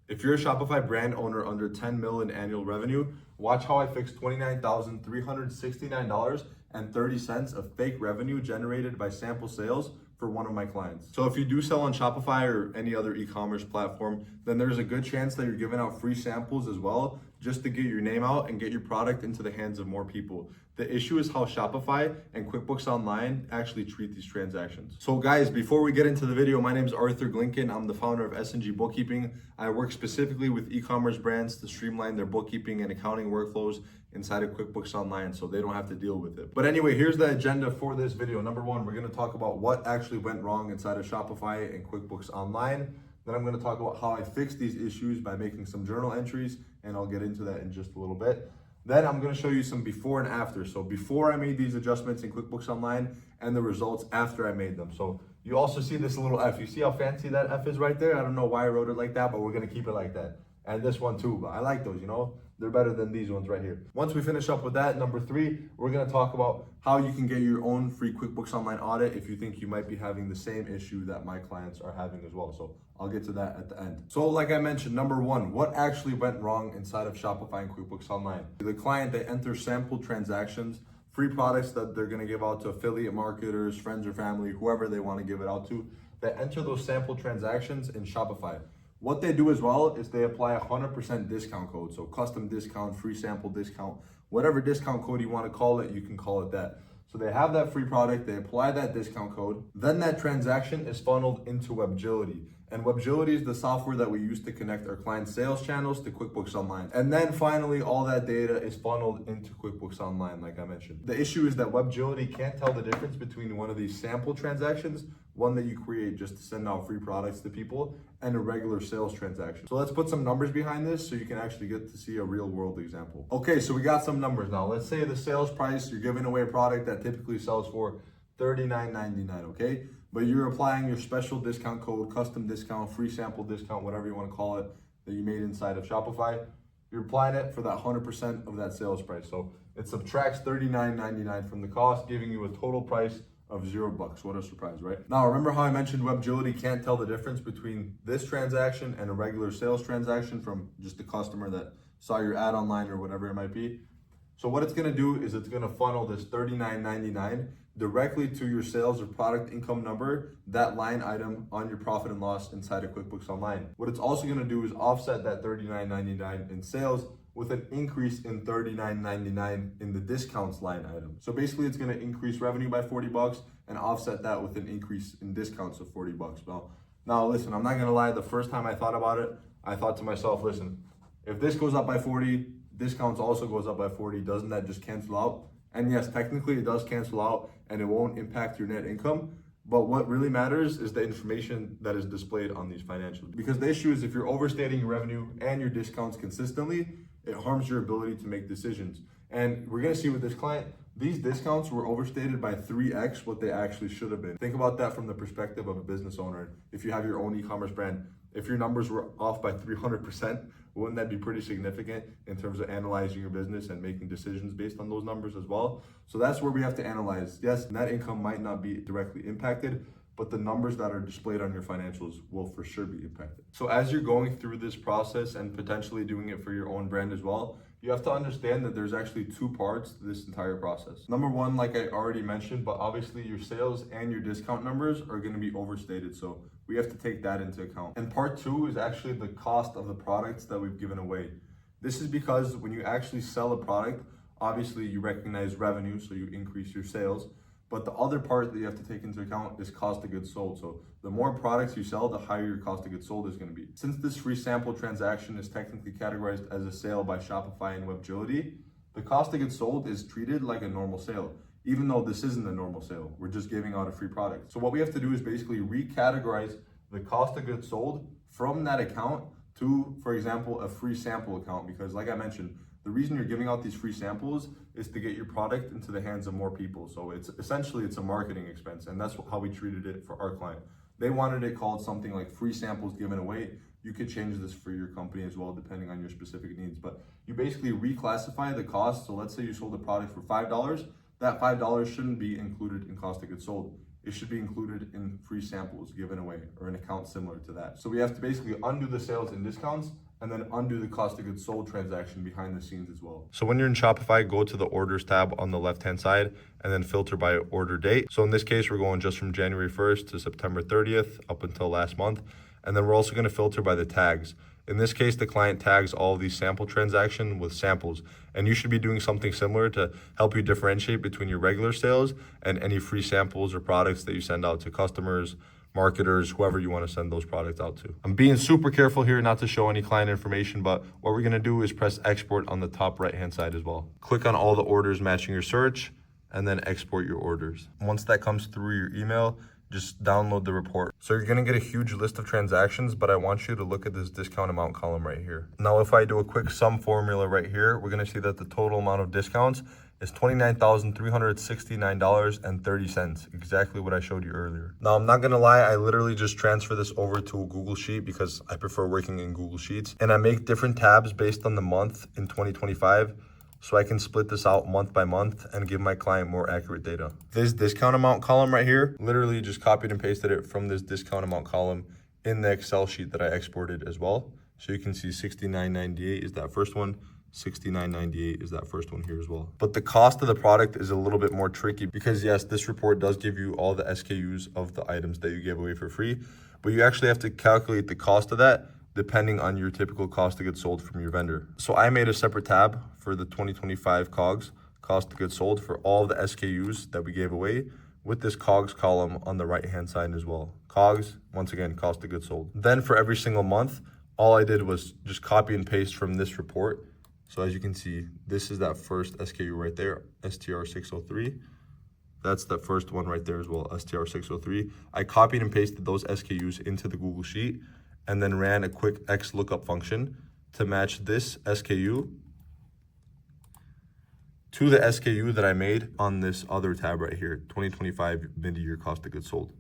If you're a Shopify brand owner under 10 mil in annual revenue, watch how I fix $29,369.30 of fake revenue generated by sample sales for one of my clients. So if you do sell on Shopify or any other e-commerce platform, then there's a good chance that you're giving out free samples as well, just to get your name out and get your product into the hands of more people. The issue is how Shopify and QuickBooks Online actually treat these transactions. So guys, before we get into the video, my name is Arthur Glinken. I'm the founder of S&G Bookkeeping. I work specifically with e-commerce brands to streamline their bookkeeping and accounting workflows inside of QuickBooks Online so they don't have to deal with it. But anyway, here's the agenda for this video. Number one, we're gonna talk about what actually went wrong inside of Shopify and QuickBooks Online. Then I'm gonna talk about how I fixed these issues by making some journal entries, and I'll get into that in just a little bit. Then I'm gonna show you some before and after. So before I made these adjustments in QuickBooks Online and the results after I made them. So you also see this little F. You see how fancy that F is right there? I don't know why I wrote it like that, but we're gonna keep it like that. And this one too, but I like those, you know? They're better than these ones right here. Once we finish up with that, number three, we're gonna talk about how you can get your own free QuickBooks Online audit if you think you might be having the same issue that my clients are having as well. So I'll get to that at the end. So like I mentioned, number one, what actually went wrong inside of Shopify and QuickBooks Online? The client, they enter sample transactions, free products that they're gonna give out to affiliate marketers, friends or family, whoever they wanna give it out to. They enter those sample transactions in Shopify. What they do as well is they apply a 100% discount code. So custom discount, free sample discount, whatever discount code you want to call it, you can call it that. So they have that free product, they apply that discount code, then that transaction is funneled into Webgility. And Webgility is the software that we use to connect our client sales channels to QuickBooks Online. And then finally, all that data is funneled into QuickBooks Online, like I mentioned. The issue is that Webgility can't tell the difference between one of these sample transactions, one that you create just to send out free products to people, and a regular sales transaction. So let's put some numbers behind this so you can actually get to see a real world example. Okay, so we got some numbers now. Let's say the sales price, you're giving away a product that typically sells for $39.99, okay? But you're applying your special discount code, custom discount, free sample discount, whatever you want to call it, that you made inside of Shopify. You're applying it for that 100% of that sales price. So it subtracts $39.99 from the cost, giving you a total price of $0. What a surprise, right? Now, remember how I mentioned Webgility can't tell the difference between this transaction and a regular sales transaction from just a customer that saw your ad online or whatever it might be? So what it's gonna do is it's gonna funnel this $39.99 directly to your sales or product income number, that line item on your profit and loss inside of QuickBooks Online. What it's also gonna do is offset that $39.99 in sales with an increase in $39.99 in the discounts line item. So basically it's gonna increase revenue by $40 and offset that with an increase in discounts of $40. Well, now listen, I'm not gonna lie, the first time I thought about it, I thought to myself, listen, if this goes up by 40, discounts also goes up by 40, doesn't that just cancel out? And yes, technically it does cancel out and it won't impact your net income. But what really matters is the information that is displayed on these financials. Because the issue is if you're overstating your revenue and your discounts consistently, it harms your ability to make decisions. And we're gonna see with this client, these discounts were overstated by 3x what they actually should have been. Think about that from the perspective of a business owner. If you have your own e-commerce brand, if your numbers were off by 300%, wouldn't that be pretty significant in terms of analyzing your business and making decisions based on those numbers as well? So that's where we have to analyze. Yes, net income might not be directly impacted, but the numbers that are displayed on your financials will for sure be impacted. So as you're going through this process and potentially doing it for your own brand as well, you have to understand that there's actually two parts to this entire process. Number one, like I already mentioned, but obviously your sales and your discount numbers are gonna be overstated. So we have to take that into account. And part two is actually the cost of the products that we've given away. This is because when you actually sell a product, obviously you recognize revenue, so you increase your sales. But the other part that you have to take into account is cost of goods sold. So the more products you sell, the higher your cost of goods sold is going to be. Since this free sample transaction is technically categorized as a sale by Shopify and Webgility, the cost of goods sold is treated like a normal sale, even though this isn't a normal sale. We're just giving out a free product. So what we have to do is basically recategorize the cost of goods sold from that account to, for example, a free sample account. Because like I mentioned, the reason you're giving out these free samples is to get your product into the hands of more people. So it's essentially a marketing expense, and that's how we treated it for our client. They wanted it called something like free samples given away. You could change this for your company as well, depending on your specific needs. But you basically reclassify the cost. So let's say you sold a product for $5. That $5 shouldn't be included in cost of goods sold. it should be included in free samples given away or an account similar to that. So we have to basically undo the sales and discounts and then undo the cost of goods sold transaction behind the scenes as well. So when you're in Shopify, go to the orders tab on the left-hand side and then filter by order date. So in this case, we're going just from January 1st to September 30th up until last month. And then we're also going to filter by the tags. In this case, the client tags all of these sample transactions with samples. And you should be doing something similar to help you differentiate between your regular sales and any free samples or products that you send out to customers, marketers, whoever you want to send those products out to. I'm being super careful here not to show any client information, but what we're going to do is press export on the top right-hand side as well. Click on all the orders matching your search and then export your orders. Once that comes through your email, just download the report. So you're gonna get a huge list of transactions, but I want you to look at this discount amount column right here. Now, if I do a quick sum formula right here, we're gonna see that the total amount of discounts is $29,369.30, exactly what I showed you earlier. Now, I'm not gonna lie, I literally just transfer this over to a Google Sheet because I prefer working in Google Sheets. And I make different tabs based on the month in 2025. So I can split this out month by month and give my client more accurate data. This discount amount column right here, literally just copied and pasted it from this discount amount column in the Excel sheet that I exported as well. So you can see $69.98 is that first one, $69.98 is that first one here as well. But the cost of the product is a little bit more tricky because yes, this report does give you all the SKUs of the items that you gave away for free, but you actually have to calculate the cost of that depending on your typical cost of goods sold from your vendor. So I made a separate tab for the 2025 COGS, cost of goods sold, for all the SKUs that we gave away with this COGS column on the right-hand side as well. COGS, once again, cost of goods sold. Then for every single month, all I did was just copy and paste from this report. So as you can see, this is that first SKU right there, STR603. That's the first one right there as well, STR603. I copied and pasted those SKUs into the Google Sheet and then ran a quick X lookup function to match this SKU to the SKU that I made on this other tab right here, 2025 mid-year cost of goods sold.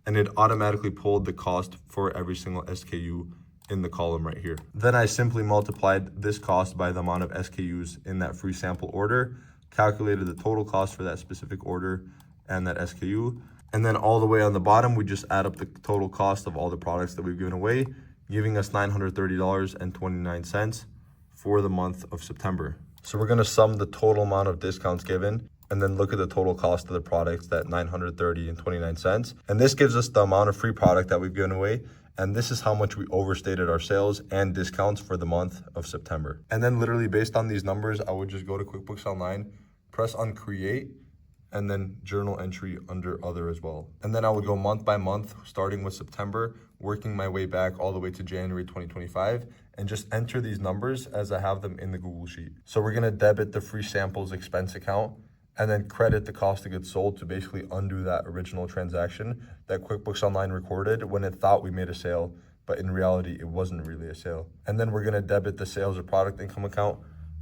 And it automatically pulled the cost for every single SKU in the column right here. Then I simply multiplied this cost by the amount of SKUs in that free sample order, calculated the total cost for that specific order and that SKU. And then all the way on the bottom, we just add up the total cost of all the products that we've given away, giving us $930.29 for the month of September. So we're gonna sum the total amount of discounts given and then look at the total cost of the products, that $930.29. And this gives us the amount of free product that we've given away. And this is how much we overstated our sales and discounts for the month of September. And then literally based on these numbers, I would just go to QuickBooks Online, press on create, and then journal entry under other as well. And then I would go month by month, starting with September, working my way back all the way to January 2025, and just enter these numbers as I have them in the Google Sheet. So we're gonna debit the free samples expense account and then credit the cost of goods sold to basically undo that original transaction that QuickBooks Online recorded when it thought we made a sale, but in reality, it wasn't really a sale. And then we're gonna debit the sales or product income account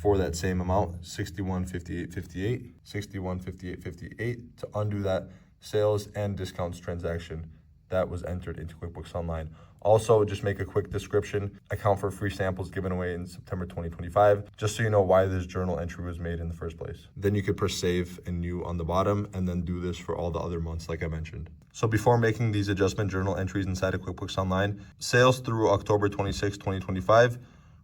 for that same amount, $61.58.58 to undo that sales and discounts transaction that was entered into QuickBooks Online. Also, just make a quick description, account for free samples given away in September 2025, just so you know why this journal entry was made in the first place. Then you could press save and new on the bottom and then do this for all the other months like I mentioned. So before making these adjustment journal entries inside of QuickBooks Online, sales through October 26, 2025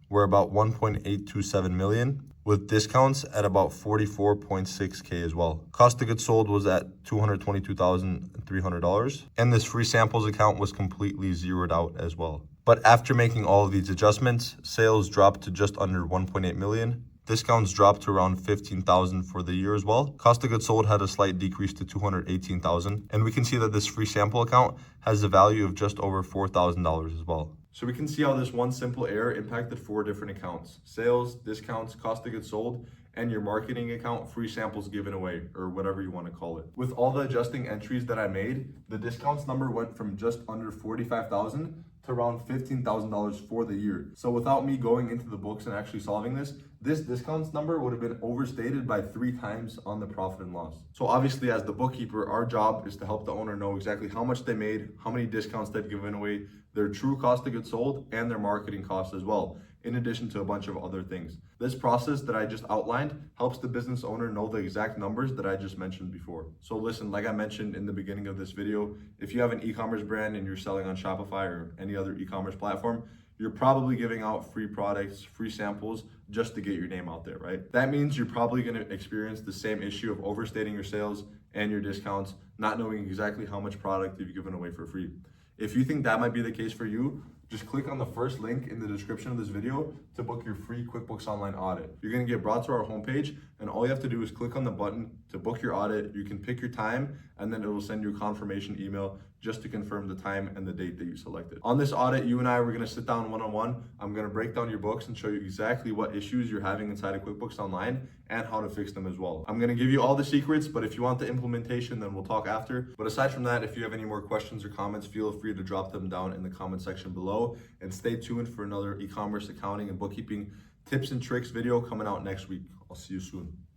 were about 1.827 million, with discounts at about 44.6K as well. Cost of goods sold was at $222,300, and this free samples account was completely zeroed out as well. But after making all of these adjustments, sales dropped to just under 1.8 million. Discounts dropped to around 15,000 for the year as well. Cost of goods sold had a slight decrease to 218,000, and we can see that this free sample account has a value of just over $4,000 as well. So we can see how this one simple error impacted 4 different accounts: sales, discounts, cost of goods sold, and your marketing account, free samples given away, or whatever you want to call it. With all the adjusting entries that I made, the discounts number went from just under 45,000 to around $15,000 for the year. So without me going into the books and actually solving this, this discounts number would have been overstated by 3 times on the profit and loss. So obviously as the bookkeeper, our job is to help the owner know exactly how much they made, how many discounts they've given away, their true cost of goods sold, and their marketing costs as well, in addition to a bunch of other things. This process that I just outlined helps the business owner know the exact numbers that I just mentioned before. So listen, like I mentioned in the beginning of this video, if you have an e-commerce brand and you're selling on Shopify or any other e-commerce platform, you're probably giving out free products, free samples, just to get your name out there, right? That means you're probably gonna experience the same issue of overstating your sales and your discounts, not knowing exactly how much product you've given away for free. If you think that might be the case for you, just click on the first link in the description of this video to book your free QuickBooks Online audit. You're gonna get brought to our homepage, and all you have to do is click on the button to book your audit. You can pick your time, and then it will send you a confirmation email just to confirm the time and the date that you selected. On this audit, you and I were gonna sit down one-on-one. I'm gonna break down your books and show you exactly what issues you're having inside of QuickBooks Online and how to fix them as well. I'm gonna give you all the secrets, but if you want the implementation, then we'll talk after. But aside from that, if you have any more questions or comments, feel free to drop them down in the comment section below, and stay tuned for another e-commerce accounting and bookkeeping tips and tricks video coming out next week. I'll see you soon.